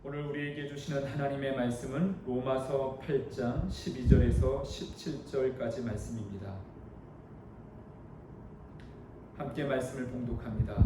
오늘 우리에게 주시는 하나님의 말씀은 로마서 8장 12절에서 17절까지 말씀입니다. 함께 말씀을 봉독합니다.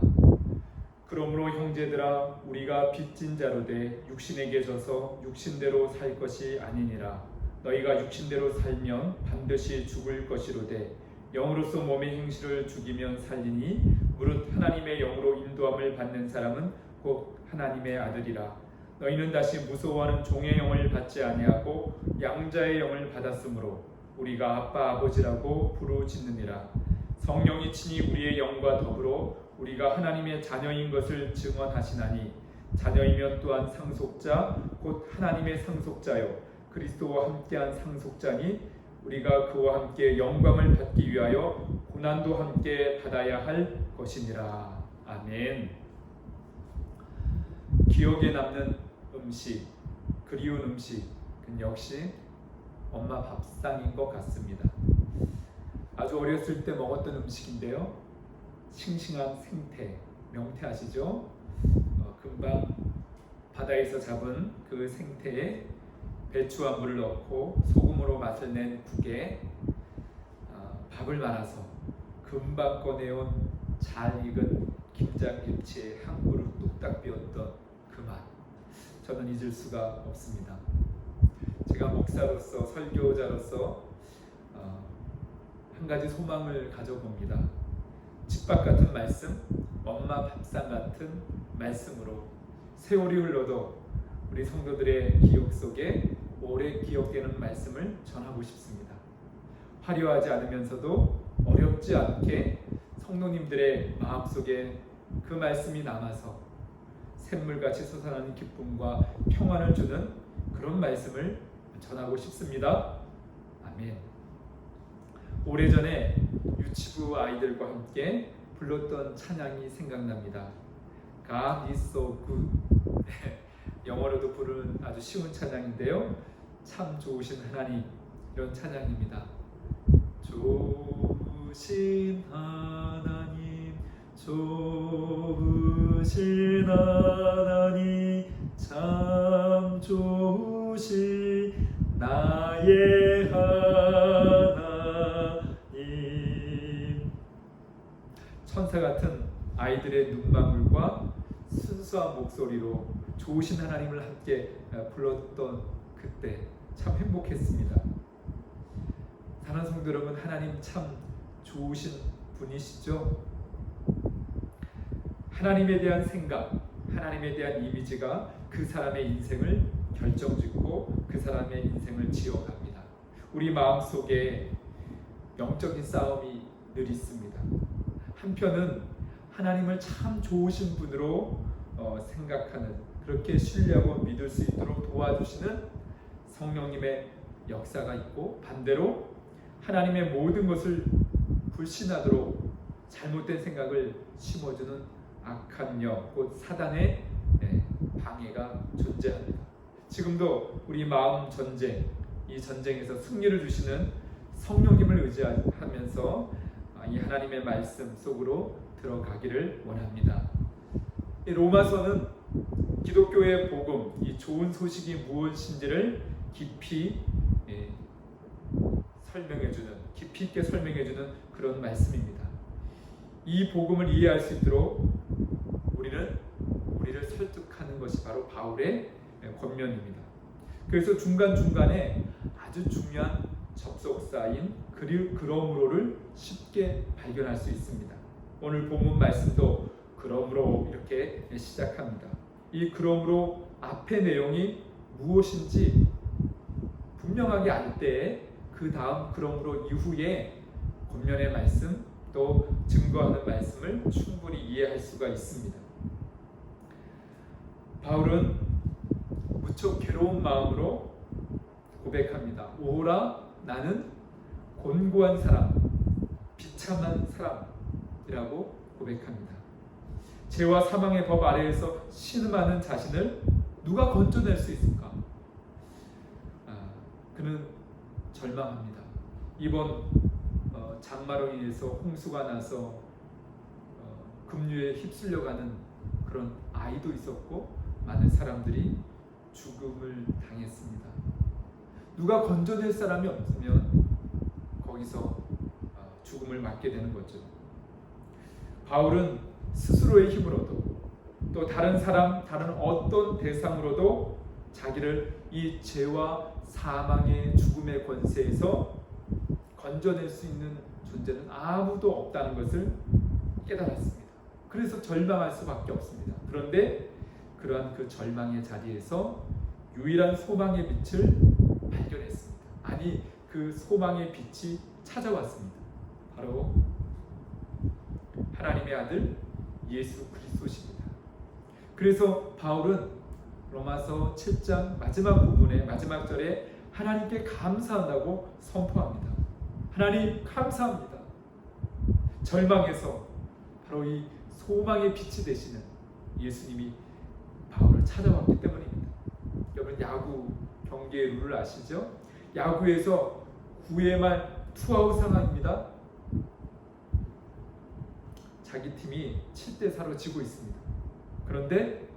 그러므로 형제들아, 우리가 빚진 자로 돼 육신에게 져서 육신대로 살 것이 아니니라. 너희가 육신대로 살면 반드시 죽을 것이로되 영으로서 몸의 행실을 죽이면 살리니 무릇 하나님의 영으로 인도함을 받는 사람은 곧 하나님의 아들이라. 너희는 다시 무서워하는 종의 영을 받지 아니하고 양자의 영을 받았으므로 우리가 아빠 아버지라고 부르짖느니라. 성령이 친히 우리의 영과 더불어 우리가 하나님의 자녀인 것을 증언하시나니 자녀이면 또한 상속자 곧 하나님의 상속자요 그리스도와 함께한 상속자니 우리가 그와 함께 영광을 받기 위하여 고난도 함께 받아야 할 것이니라. 아멘. 기억에 남는 음식, 그리운 음식은 역시 엄마 밥상인 것 같습니다. 아주 어렸을 때 먹었던 음식인데요, 싱싱한 생태, 명태 아시죠? 금방 바다에서 잡은 그 생태에 배추와 물을 넣고 소금으로 맛을 낸 국에 밥을 말아서 금방 꺼내온 잘 익은 김장김치에 한 그릇 뚝딱 비웠던 그 맛, 저는 잊을 수가 없습니다. 제가 목사로서, 설교자로서 한 가지 소망을 가져봅니다. 집밥 같은 말씀, 엄마 밥상 같은 말씀으로 세월이 흘러도 우리 성도들의 기억 속에 오래 기억되는 말씀을 전하고 싶습니다. 화려하지 않으면서도 어렵지 않게 성도님들의 마음속에 그 말씀이 남아서 샘물같이 솟아나는 기쁨과 평안을 주는 그런 말씀을 전하고 싶습니다. 아멘. 오래전에 유치부 아이들과 함께 불렀던 찬양이 생각납니다. God is so good. 영어로도 부르는 아주 쉬운 찬양인데요, 참 좋으신 하나님, 이런 찬양입니다. 좋으신 하나님, 좋으신 하나님, 참 좋으신 나의 하나님. 천사 같은 아이들의 눈망울과 순수한 목소리로 좋으신 하나님을 함께 불렀던 그때 참 행복했습니다. 사랑하는 성도 여러분, 하나님 참 좋으신 분이시죠? 하나님에 대한 생각, 하나님에 대한 이미지가 그 사람의 인생을 결정짓고 그 사람의 인생을 지어갑니다. 우리 마음속에 영적인 싸움이 늘 있습니다. 한편은 하나님을 참 좋으신 분으로 생각하는, 그렇게 신뢰하고 믿을 수 있도록 도와주시는 성령님의 역사가 있고, 반대로 하나님의 모든 것을 불신하도록 잘못된 생각을 심어주는 악한 영, 곧 사단의 방해가 존재합니다. 지금도 우리 마음 전쟁, 이 전쟁에서 승리를 주시는 성령님을 의지하면서 이 하나님의 말씀 속으로 들어가기를 원합니다. 이 로마서는 기독교의 복음, 이 좋은 소식이 무엇인지를 깊이 깊이 있게 설명해주는 그런 말씀입니다. 이 복음을 이해할 수 있도록 우리를 설득하는 것이 바로 바울의 권면입니다. 그래서 중간중간에 아주 중요한 접속사인 그러므로를 쉽게 발견할 수 있습니다. 오늘 본문 말씀도 그러므로 이렇게 시작합니다. 이 그러므로 앞의 내용이 무엇인지 분명하게 알 때에 그 다음 그러므로 이후에 권면의 말씀, 또 증거하는 말씀을 충분히 이해할 수가 있습니다. 바울은 무척 괴로운 마음으로 고백합니다. 오라, 나는 곤고한 사람, 비참한 사람이라고 고백합니다. 죄와 사망의 법 아래에서 신음하는 자신을 누가 건져낼 수 있을까? 그는 절망합니다. 이번 장마로 인해서 홍수가 나서 급류에 휩쓸려가는 그런 아이도 있었고, 많은 사람들이 죽음을 당했습니다. 누가 건져낼 사람이 없으면 거기서 죽음을 맞게 되는 거죠. 바울은 스스로의 힘으로도 또 다른 어떤 대상으로도 자기를 이 죄와 사망의 죽음의 권세에서 건져낼 수 있는 존재는 아무도 없다는 것을 깨달았습니다. 그래서 절망할 수밖에 없습니다. 그런데 그러한 그 절망의 자리에서 유일한 소망의 빛을 발견했습니다. 아니, 그 소망의 빛이 찾아왔습니다. 바로 하나님의 아들 예수 그리스도십니다. 그래서 바울은 로마서 7장 마지막 절에 하나님께 감사한다고 선포합니다. 하나님 감사합니다. 절망에서 바로 이 소망의 빛이 되시는 예수님이 바울을 찾아왔기 때문입니다. 여러분, 야구 경기의 룰을 아시죠? 야구에서 9회 말 투아웃 상황입니다. 자기 팀이 7대4로 지고 있습니다. 그런데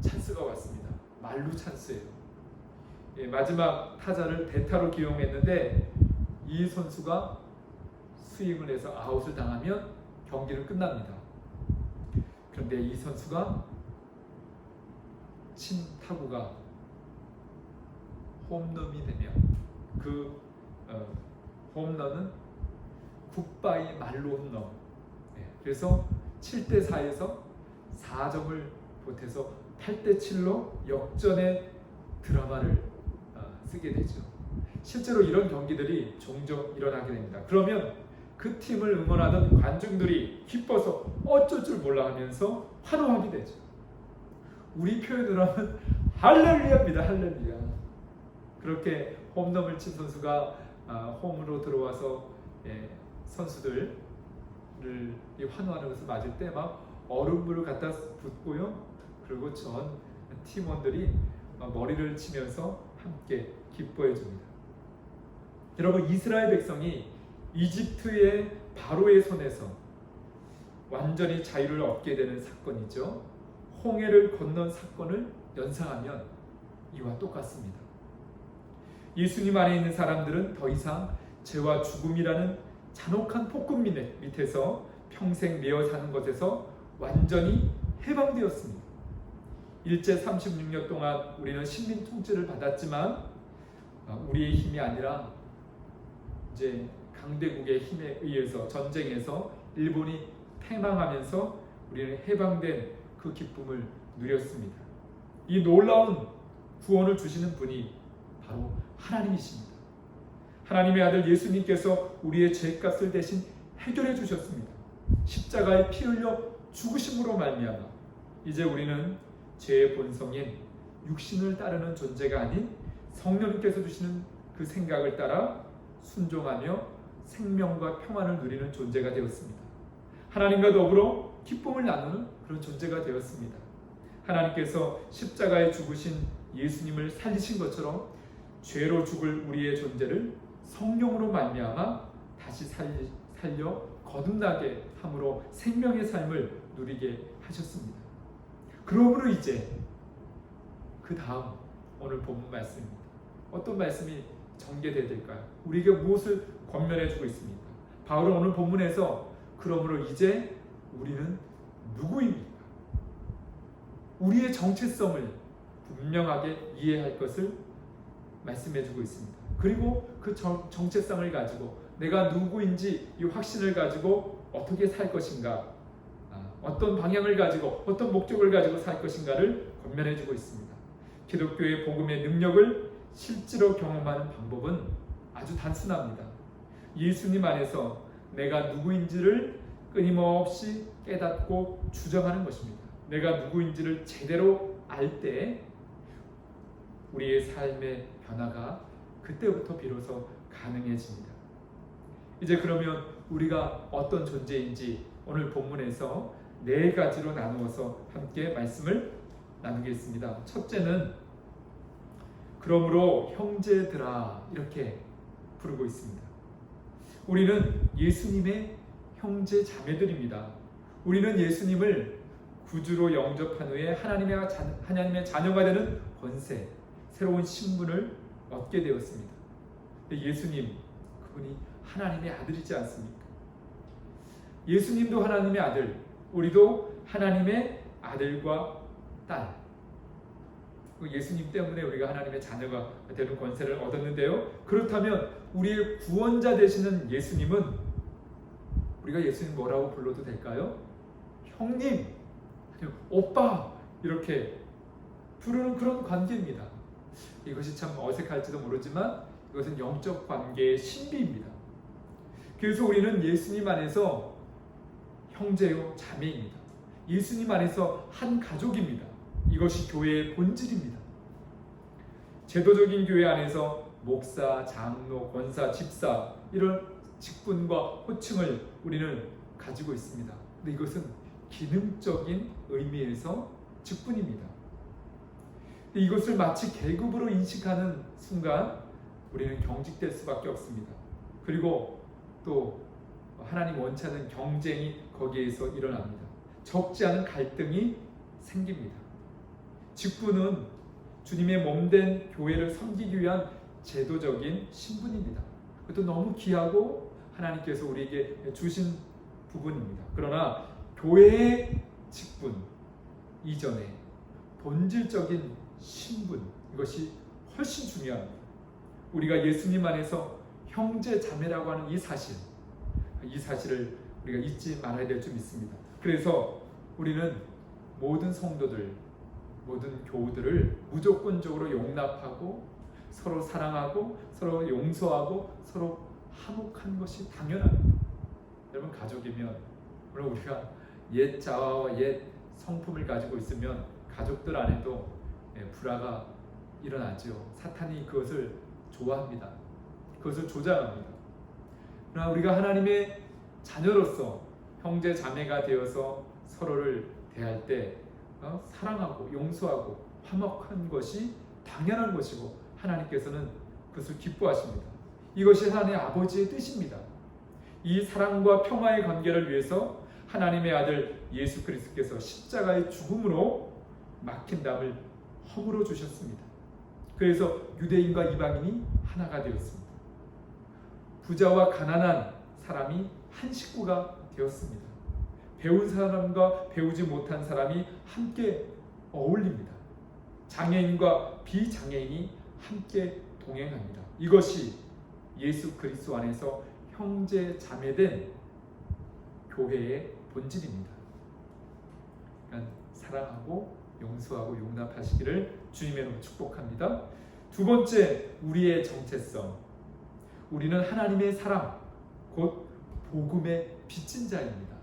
찬스가 왔습니다. 만루 찬스예요. 마지막 타자를 대타로 기용했는데 이 선수가 스윙을 해서 아웃을 당하면 경기는 끝납니다. 그런데 이 선수가 친 타구가 홈런이 되면 그 홈런은 굿바이 말로 홈런. 그래서 7대4에서 4점을 보태서 8대7로 역전의 드라마를 쓰게 되죠. 실제로 이런 경기들이 종종 일어나게 됩니다. 그러면 그 팀을 응원하던 관중들이 기뻐서 어쩔 줄 몰라 하면서 환호하게 되죠. 우리 표현으로 하면 할렐루야입니다. 할렐루야. 그렇게 홈런을 친 선수가 홈으로 들어와서 선수들을 환호하는 것을 맞을 때 막 얼음물을 갖다 붓고요. 그리고 전 팀원들이 머리를 치면서 함께 기뻐해 줍니다. 여러분, 이스라엘 백성이 이집트의 바로의 손에서 완전히 자유를 얻게 되는 사건이죠. 홍해를 건넌 사건을 연상하면 이와 똑같습니다. 예수님 안에 있는 사람들은 더 이상 죄와 죽음이라는 잔혹한 폭군 밑에서 평생 매어 사는 것에서 완전히 해방되었습니다. 일제 36년 동안 우리는 식민 통치를 받았지만 우리의 힘이 아니라 이제 강대국의 힘에 의해서 전쟁에서 일본이 패망하면서 우리는 해방된 그 기쁨을 누렸습니다. 이 놀라운 구원을 주시는 분이 바로 하나님이십니다. 하나님의 아들 예수님께서 우리의 죄값을 대신 해결해 주셨습니다. 십자가에 피 흘려 죽으심으로 말미암아 이제 우리는 죄의 본성인 육신을 따르는 존재가 아닌 성령님께서 주시는 그 생각을 따라 순종하며 생명과 평안을 누리는 존재가 되었습니다. 하나님과 더불어 기쁨을 나누는 그런 존재가 되었습니다. 하나님께서 십자가에 죽으신 예수님을 살리신 것처럼 죄로 죽을 우리의 존재를 성령으로 말미암아 다시 살려 거듭나게 함으로 생명의 삶을 누리게 하셨습니다. 그러므로 이제 그 다음 오늘 본문 말씀입니다. 어떤 말씀이 전개되어야 될까요? 우리에게 무엇을 권면해 주고 있습니까? 바울은 오늘 본문에서 그러므로 이제 우리는 누구입니까? 우리의 정체성을 분명하게 이해할 것을 말씀해 주고 있습니다. 그리고 그 정체성을 가지고 내가 누구인지 이 확신을 가지고 어떻게 살 것인가, 어떤 방향을 가지고 어떤 목적을 가지고 살 것인가를 권면해 주고 있습니다. 기독교의 복음의 능력을 실제로 경험하는 방법은 아주 단순합니다. 예수님 안에서 내가 누구인지를 끊임없이 깨닫고 주장하는 것입니다. 내가 누구인지를 제대로 알 때 우리의 삶의 변화가 그때부터 비로소 가능해집니다. 이제 그러면 우리가 어떤 존재인지 오늘 본문에서 4가지로 나누어서 함께 말씀을 나누겠습니다. 첫째는 그러므로 형제들아 이렇게 부르고 있습니다. 우리는 예수님의 형제 자매들입니다. 우리는 예수님을 구주로 영접한 후에 하나님의 자녀가 되는 권세, 새로운 신분을 얻게 되었습니다. 예수님, 그분이 하나님의 아들이지 않습니까? 예수님도 하나님의 아들, 우리도 하나님의 아들과 딸. 예수님 때문에 우리가 하나님의 자녀가 되는 권세를 얻었는데요. 그렇다면 우리의 구원자 되시는 예수님은 우리가 예수님 뭐라고 불러도 될까요? 형님, 오빠 이렇게 부르는 그런 관계입니다. 이것이 참 어색할지도 모르지만 이것은 영적 관계의 신비입니다. 그래서 우리는 예수님 안에서 형제요 자매입니다. 예수님 안에서 한 가족입니다. 이것이 교회의 본질입니다. 제도적인 교회 안에서 목사, 장로, 권사, 집사 이런 직분과 호칭을 우리는 가지고 있습니다. 근데 이것은 기능적인 의미에서 직분입니다. 이것을 마치 계급으로 인식하는 순간 우리는 경직될 수밖에 없습니다. 그리고 또 하나님 원치 않는 경쟁이 거기에서 일어납니다. 적지 않은 갈등이 생깁니다. 직분은 주님의 몸된 교회를 섬기기 위한 제도적인 신분입니다. 그것도 너무 귀하고 하나님께서 우리에게 주신 부분입니다. 그러나 교회의 직분 이전에 본질적인 신분, 이것이 훨씬 중요합니다. 우리가 예수님 안에서 형제 자매라고 하는 이 사실을 우리가 잊지 말아야 될 줄 믿습니다. 그래서 우리는 모든 성도들, 모든 교우들을 무조건적으로 용납하고 서로 사랑하고 서로 용서하고 서로 화목한 것이 당연합니다. 여러분, 가족이면 물론 우리가 옛 자아와 옛 성품을 가지고 있으면 가족들 안에도 불화가 일어나죠. 사탄이 그것을 좋아합니다. 그것을 조장합니다. 그러나 우리가 하나님의 자녀로서 형제 자매가 되어서 서로를 대할 때 사랑하고 용서하고 화목한 것이 당연한 것이고 하나님께서는 그것을 기뻐하십니다. 이것이 하나님의 아버지의 뜻입니다. 이 사랑과 평화의 관계를 위해서 하나님의 아들 예수 그리스도께서 십자가의 죽음으로 막힌 담을 허물어 주셨습니다. 그래서 유대인과 이방인이 하나가 되었습니다. 부자와 가난한 사람이 한 식구가 되었습니다. 배운 사람과 배우지 못한 사람이 함께 어울립니다. 장애인과 비장애인이 함께 동행합니다. 이것이 예수 그리스도 안에서 형제 자매된 교회의 본질입니다. 그러니까 사랑하고 용서하고 용납하시기를 주님의 이름으로 축복합니다. 두 번째, 우리의 정체성. 우리는 하나님의 사람, 곧 복음의 빚진 자입니다.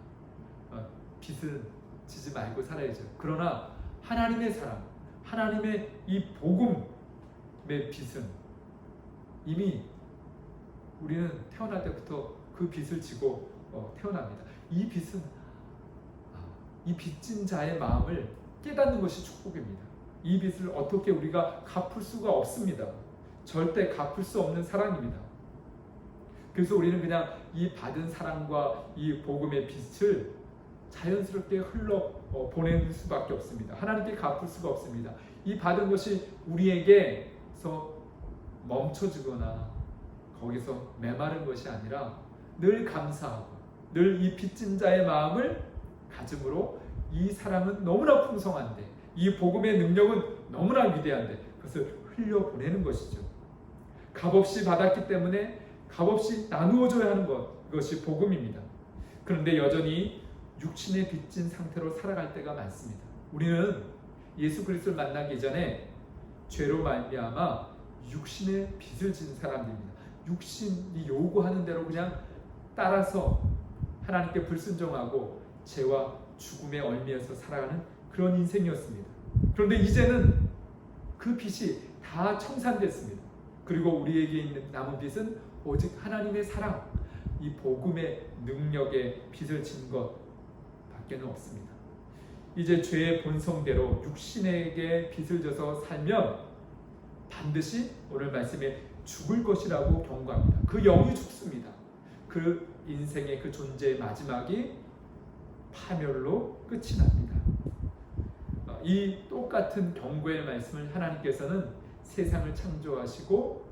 빚은 지지 말고 살아야죠. 그러나 하나님의 사람, 하나님의 이 복음의 빚은 이미 우리는 태어날 때부터 그 빚을 지고 태어납니다. 이 빚은 이 빚진 자의 마음을 깨닫는 것이 축복입니다. 이 빚을 어떻게 우리가 갚을 수가 없습니다. 절대 갚을 수 없는 사랑입니다. 그래서 우리는 그냥 이 받은 사랑과 이 복음의 빚을 자연스럽게 흘러 보내는 수밖에 없습니다. 하나님께 갚을 수가 없습니다. 이 받은 것이 우리에게서 멈춰지거나 거기서 메마른 것이 아니라 늘 감사하고 늘 이 빚진 자의 마음을 가짐으로 이 사랑은 너무나 풍성한데 이 복음의 능력은 너무나 위대한데 그것을 흘려보내는 것이죠. 값없이 받았기 때문에 값없이 나누어줘야 하는 것, 이것이 복음입니다. 그런데 여전히 육신에 빚진 상태로 살아갈 때가 많습니다. 우리는 예수 그리스도를 만나기 전에 죄로 말미암아 육신의 빚을 진 사람들입니다. 육신이 요구하는 대로 그냥 따라서 하나님께 불순종하고 죄와 죽음에 얽매여서 살아가는 그런 인생이었습니다. 그런데 이제는 그 빚이 다 청산됐습니다. 그리고 우리에게 있는 남은 빚은 오직 하나님의 사랑, 이 복음의 능력의 빚을 진 것밖에는 없습니다. 이제 죄의 본성대로 육신에게 빚을 져서 살면 반드시 오늘 말씀에 죽을 것이라고 경고합니다. 그 영이 죽습니다. 그 인생의 그 존재의 마지막이 파멸로 끝이 납니다. 이 똑같은 경고의 말씀을 하나님께서는 세상을 창조하시고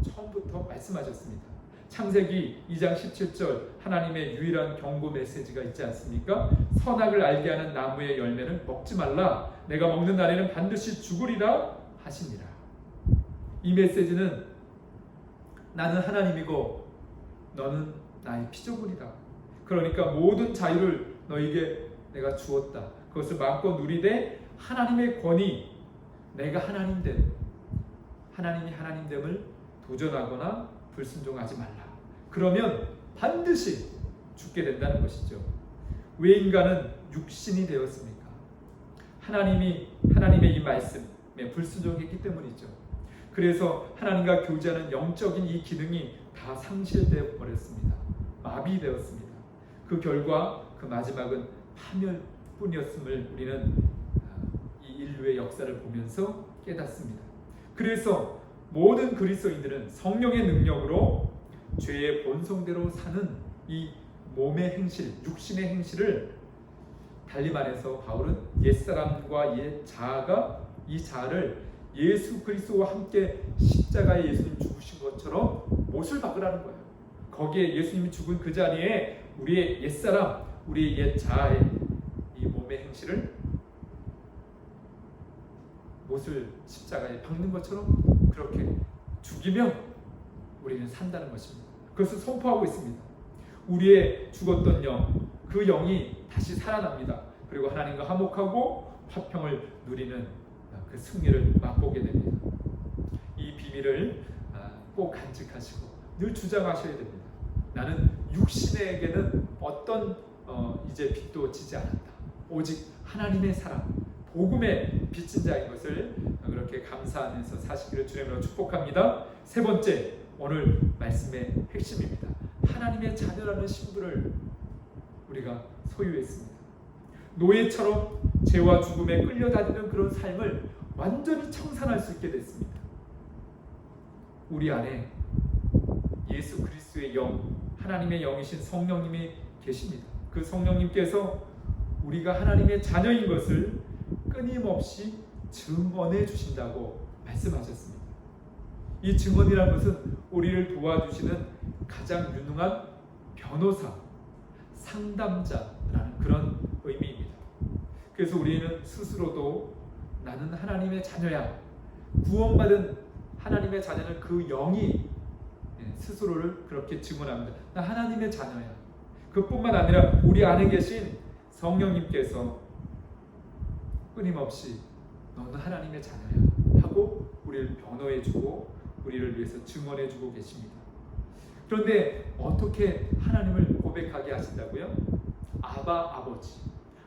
처음부터 말씀하셨습니다. 창세기 2장 17절 하나님의 유일한 경고 메시지가 있지 않습니까? 선악을 알게 하는 나무의 열매는 먹지 말라. 내가 먹는 날에는 반드시 죽으리라 하시니라. 이 메시지는 나는 하나님이고 너는 나의 피조물이다. 그러니까 모든 자유를 너에게 내가 주었다. 그것을 마음껏 누리되 하나님의 권위, 내가 하나님됨, 하나님이 하나님됨을 도전하거나 불순종하지 말라. 그러면 반드시 죽게 된다는 것이죠. 왜 인간은 육신이 되었습니까? 하나님의 이 말씀에 불순종했기 때문이죠. 그래서 하나님과 교제하는 영적인 이 기능이 다 상실되어 버렸습니다. 마비되었습니다. 그 결과 그 마지막은 파멸뿐이었음을 우리는 이 인류의 역사를 보면서 깨닫습니다. 그래서 모든 그리스도인들은 성령의 능력으로 죄의 본성대로 사는 이 몸의 행실, 육신의 행실을 달리 말해서 바울은 옛사람과 옛자아가 이 자아를 예수 그리스도와 함께 십자가에 예수님 죽으신 것처럼 못을 박으라는 거예요. 거기에 예수님이 죽은 그 자리에 우리의 옛사람, 우리의 옛자아의 이 몸의 행실을 못을 십자가에 박는 것처럼 그렇게 죽이면 우리는 산다는 것입니다. 그것을 선포하고 있습니다. 우리의 죽었던 영, 그 영이 다시 살아납니다. 그리고 하나님과 화목하고 화평을 누리는 그 승리를 맛보게 됩니다. 이 비밀을 꼭 간직하시고 늘 주장하셔야 됩니다. 나는 육신에게는 어떤 이제 빛도 지지 않았다. 오직 하나님의 사랑, 복음의 빚진 자인 것을 그렇게 감사하면서 사시기를 주님으로 축복합니다. 세 번째, 오늘 말씀의 핵심입니다. 하나님의 자녀라는 신분을 우리가 소유했습니다. 노예처럼 죄와 죽음에 끌려다니는 그런 삶을 완전히 청산할 수 있게 됐습니다. 우리 안에 예수 그리스도의 영, 하나님의 영이신 성령님이 계십니다. 그 성령님께서 우리가 하나님의 자녀인 것을 끊임없이 증언해 주신다고 말씀하셨습니다. 이 증언이라는 것은 우리를 도와주시는 가장 유능한 변호사, 상담자라는 그런 의미입니다. 그래서 우리는 스스로도 나는 하나님의 자녀야, 구원받은 하나님의 자녀는 그 영이 스스로를 그렇게 증언합니다. 나 하나님의 자녀야. 그뿐만 아니라 우리 안에 계신 성령님께서 끊임없이 너는 하나님의 자녀야 하고 우리를 변호해주고 우리를 위해서 증언해주고 계십니다. 그런데 어떻게 하나님을 고백하게 하신다고요? 아바 아버지,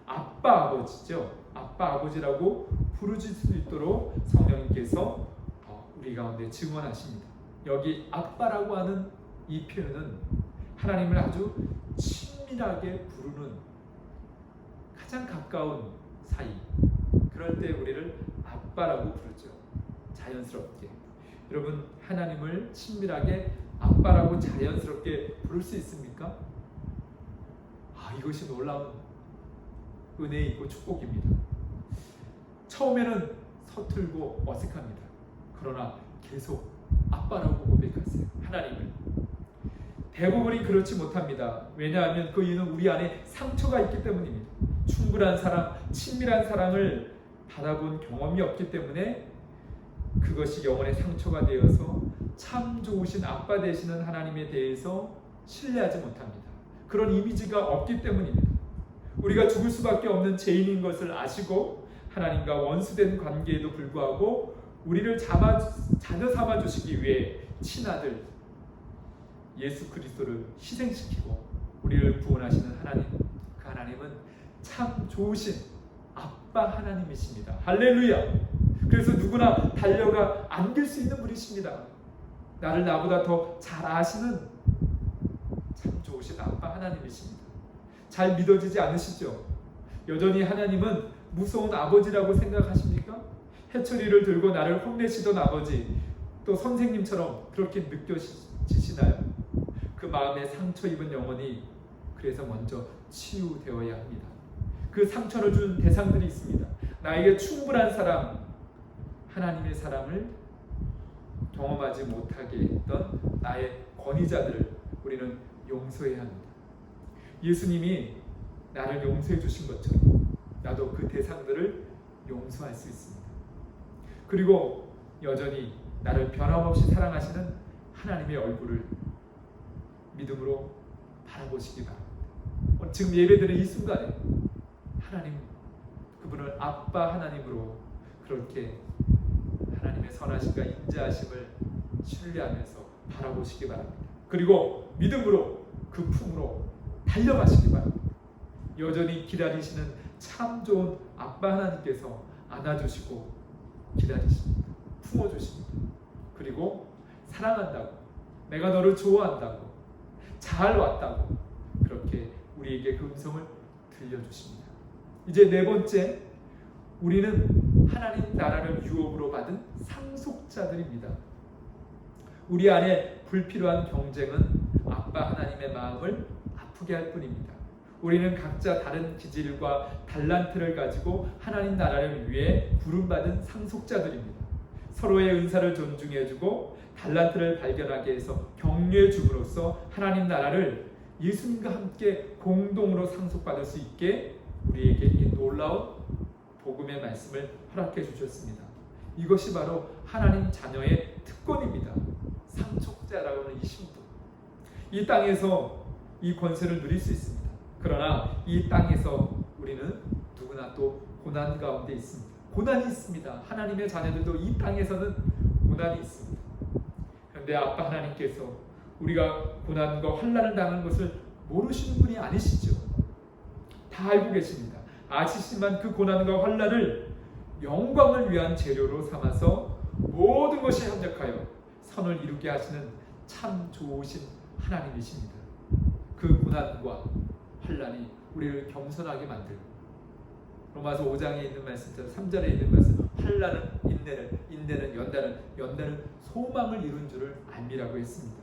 아빠 아버지죠. 아빠 아버지라고 부르실 수 있도록 성령님께서 우리 가운데 증언하십니다. 여기 아빠라고 하는 이 표현은 하나님을 아주 친밀하게 부르는 가장 가까운 사이, 그럴 때 우리를 아빠라고 부르죠. 자연스럽게. 여러분, 하나님을 친밀하게 아빠라고 자연스럽게 부를 수 있습니까? 이것이 놀라운 은혜이고 축복입니다. 처음에는 서툴고 어색합니다. 그러나 계속 아빠라고 고백하세요. 하나님을. 대부분이 그렇지 못합니다. 왜냐하면 그 이유는 우리 안에 상처가 있기 때문입니다. 충분한 사랑, 친밀한 사랑을 받아본 경험이 없기 때문에 그것이 영혼의 상처가 되어서 참 좋으신 아빠 되시는 하나님에 대해서 신뢰하지 못합니다. 그런 이미지가 없기 때문입니다. 우리가 죽을 수밖에 없는 죄인인 것을 아시고 하나님과 원수된 관계에도 불구하고 우리를 자녀 삼아 주시기 위해 친아들 예수 그리스도를 희생시키고 우리를 구원하시는 하나님, 그 하나님은 참 좋으신 아빠 하나님이십니다. 할렐루야. 그래서 누구나 달려가 안길 수 있는 분이십니다. 나를 나보다 더 잘 아시는 참 좋으신 아빠 하나님이십니다. 잘 믿어지지 않으시죠? 여전히 하나님은 무서운 아버지라고 생각하십니까? 해초리를 들고 나를 혼내시던 아버지, 또 선생님처럼 그렇게 느껴지시나요? 그 마음에 상처 입은 영혼이 그래서 먼저 치유되어야 합니다. 그 상처를 준 대상들이 있습니다. 나에게 충분한 사랑, 하나님의 사랑을 경험하지 못하게 했던 나의 권위자들을 우리는 용서해야 합니다. 예수님이 나를 용서해 주신 것처럼 나도 그 대상들을 용서할 수 있습니다. 그리고 여전히 나를 변함없이 사랑하시는 하나님의 얼굴을 믿음으로 바라보시기 바랍니다. 지금 예배드리는 이 순간에 하나님, 그분을 아빠 하나님으로 그렇게 하나님의 선하심과 인자하심을 신뢰하면서 바라보시기 바랍니다. 그리고 믿음으로 그 품으로 달려가시기 바랍니다. 여전히 기다리시는 참 좋은 아빠 하나님께서 안아주시고 기다리십니다. 품어주십니다. 그리고 사랑한다고, 내가 너를 좋아한다고, 잘 왔다고 그렇게 우리에게 그 음성을 들려주십니다. 이제 네 번째, 우리는 하나님 나라를 유업으로 받은 상속자들입니다. 우리 안에 불필요한 경쟁은 아빠 하나님의 마음을 아프게 할 뿐입니다. 우리는 각자 다른 기질과 달란트를 가지고 하나님 나라를 위해 부름받은 상속자들입니다. 서로의 은사를 존중해주고 달란트를 발견하게 해서 격려해 줌으로써 하나님 나라를 예수님과 함께 공동으로 상속받을 수 있게 우리에게 이 놀라운 복음의 말씀을 허락해 주셨습니다. 이것이 바로 하나님 자녀의 특권입니다. 상속자라고 하는 이 신분, 이 땅에서 이 권세를 누릴 수 있습니다. 그러나 이 땅에서 우리는 누구나 또 고난 가운데 있습니다. 고난이 있습니다. 하나님의 자녀들도 이 땅에서는 고난이 있습니다. 그런데 아빠 하나님께서 우리가 고난과 환난을 당한 것을 모르시는 분이 아니시죠. 다 알고 계십니다. 아시지만 그 고난과 환난을 영광을 위한 재료로 삼아서 모든 것이 합력하여 선을 이루게 하시는 참 좋으신 하나님이십니다. 그 고난과 환난이 우리를 겸손하게 만들고, 로마서 5장에 있는 말씀처럼 3절에 있는 말씀, 환난은 인내를, 인내는 연단은 소망을 이룬 줄을 알미라고 했습니다.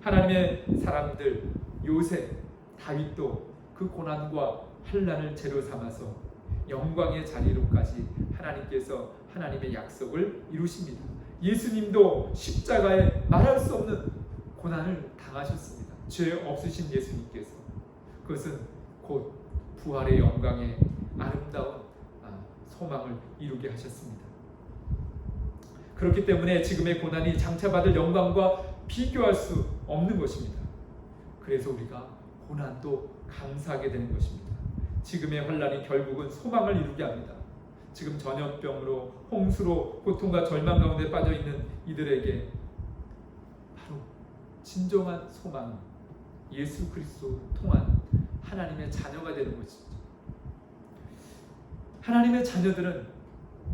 하나님의 사람들 요셉, 다윗도 그 고난과 환난을 재료 삼아서 영광의 자리로까지 하나님께서 하나님의 약속을 이루십니다. 예수님도 십자가에 말할 수 없는 고난을 당하셨습니다. 죄 없으신 예수님께서 그것은 곧 부활의 영광의 아름다운 소망을 이루게 하셨습니다. 그렇기 때문에 지금의 고난이 장차 받을 영광과 비교할 수 없는 것입니다. 그래서 우리가 고난도 감사하게 되는 것입니다. 지금의 환난이 결국은 소망을 이루게 합니다. 지금 전염병으로, 홍수로 고통과 절망 가운데 빠져있는 이들에게 바로 진정한 소망은 예수 그리스도 통한 하나님의 자녀가 되는 것입니다. 하나님의 자녀들은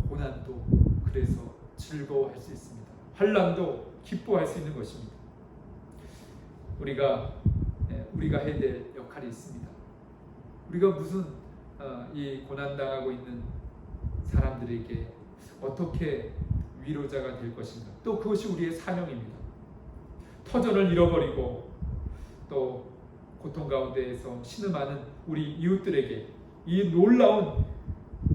고난도 그래서 즐거워할 수 있습니다. 환난도 기뻐할 수 있는 것입니다. 우리가 해야 될 역할이 있습니다. 우리가 무슨 이 고난당하고 있는 사람들에게 어떻게 위로자가 될 것인가? 또 그것이 우리의 사명입니다. 터전을 잃어버리고 또 고통 가운데에서 신음하는 우리 이웃들에게 이 놀라운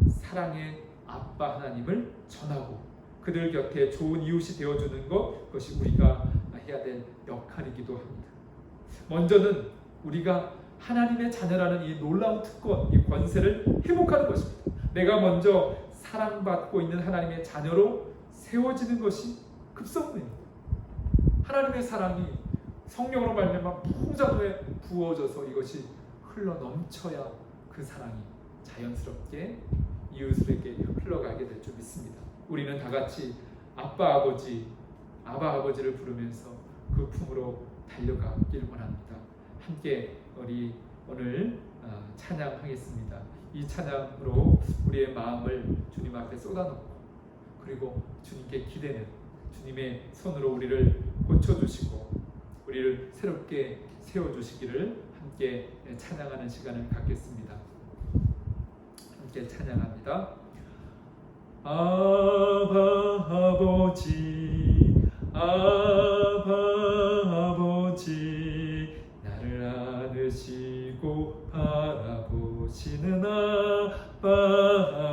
사랑의 아빠 하나님을 전하고 그들 곁에 좋은 이웃이 되어주는 것, 그것이 우리가 해야 될 역할이기도 합니다. 먼저는 우리가 하나님의 자녀라는 이 놀라운 특권, 이 권세를 회복하는 것입니다. 내가 먼저 사랑받고 있는 하나님의 자녀로 세워지는 것이 급선무입니다. 하나님의 사랑이 성령으로 말미암아 풍성하게 부어져서 이것이 흘러 넘쳐야 그 사랑이 자연스럽게 이웃에게 흘러가게 될 줄 믿습니다. 우리는 다 같이 아빠 아버지를 부르면서 그 품으로 달려가길 원합니다. 함께 우리 오늘 찬양하겠습니다. 이 찬양으로 우리의 마음을 주님 앞에 쏟아놓고, 그리고 주님께 기대는 주님의 손으로 우리를 고쳐주시고 우리를 새롭게 세워주시기를 함께 찬양하는 시간을 갖겠습니다. 함께 찬양합니다. 아바 아버지 나를 안으시고 바라보시는 아빠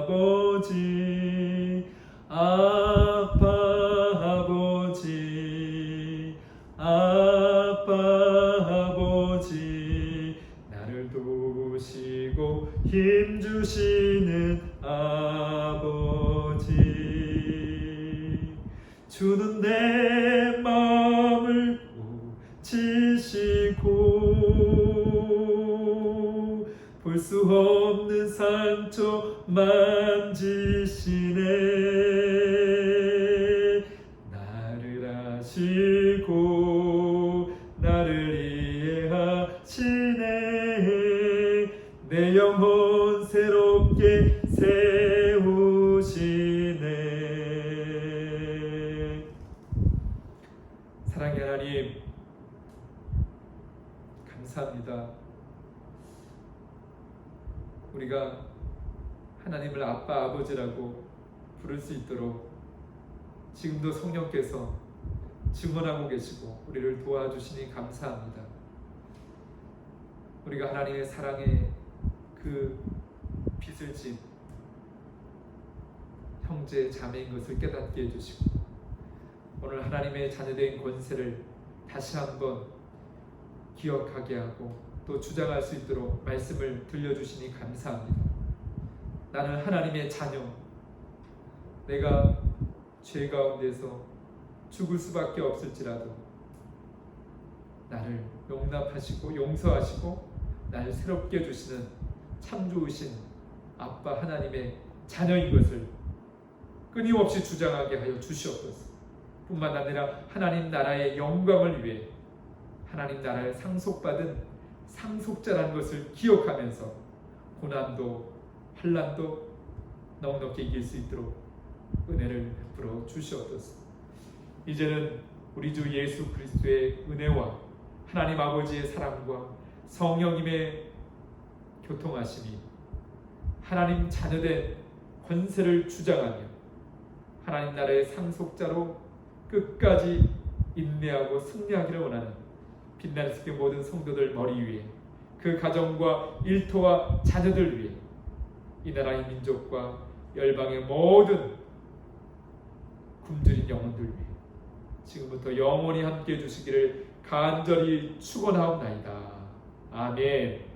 아버지, 주는 내 마음을 고치시고 볼 수 없는 상처 만지시네. 나를 아시고 나를 이해하시네. 내 영혼 새롭게 세우시네. 사랑의 하나님, 감사합니다. 우리가 하나님을 아빠, 아버지라고 부를 수 있도록 지금도 성령께서 증언하고 계시고 우리를 도와주시니 감사합니다. 우리가 하나님의 사랑의 그 빚을 진 형제, 자매인 것을 깨닫게 해주시고 오늘 하나님의 자녀된 권세를 다시 한번 기억하게 하고 또 주장할 수 있도록 말씀을 들려주시니 감사합니다. 나는 하나님의 자녀, 내가 죄 가운데서 죽을 수밖에 없을지라도 나를 용납하시고 용서하시고 나를 새롭게 해주시는 참 좋으신 아빠 하나님의 자녀인 것을 끊임없이 주장하게 하여 주시옵소서. 뿐만 아니라 하나님 나라의 영광을 위해 하나님 나라에 상속받은 상속자라는 것을 기억하면서 고난도 환난도 넉넉히 이길 수 있도록 은혜를 베풀어 주시옵소서. 이제는 우리 주 예수 그리스도의 은혜와 하나님 아버지의 사랑과 성령님의 교통하심이 하나님 자녀된 권세를 주장하며 하나님 나라의 상속자로 끝까지 인내하고 승리하기를 원하는 빛날 수 있는 모든 성도들 머리 위에 그 가정과 일터와 자녀들 위해 이 나라의 민족과 열방의 모든 굶주린 영혼들 위해 지금부터 영원히 함께해 주시기를 간절히 축원하옵나이다. 아멘.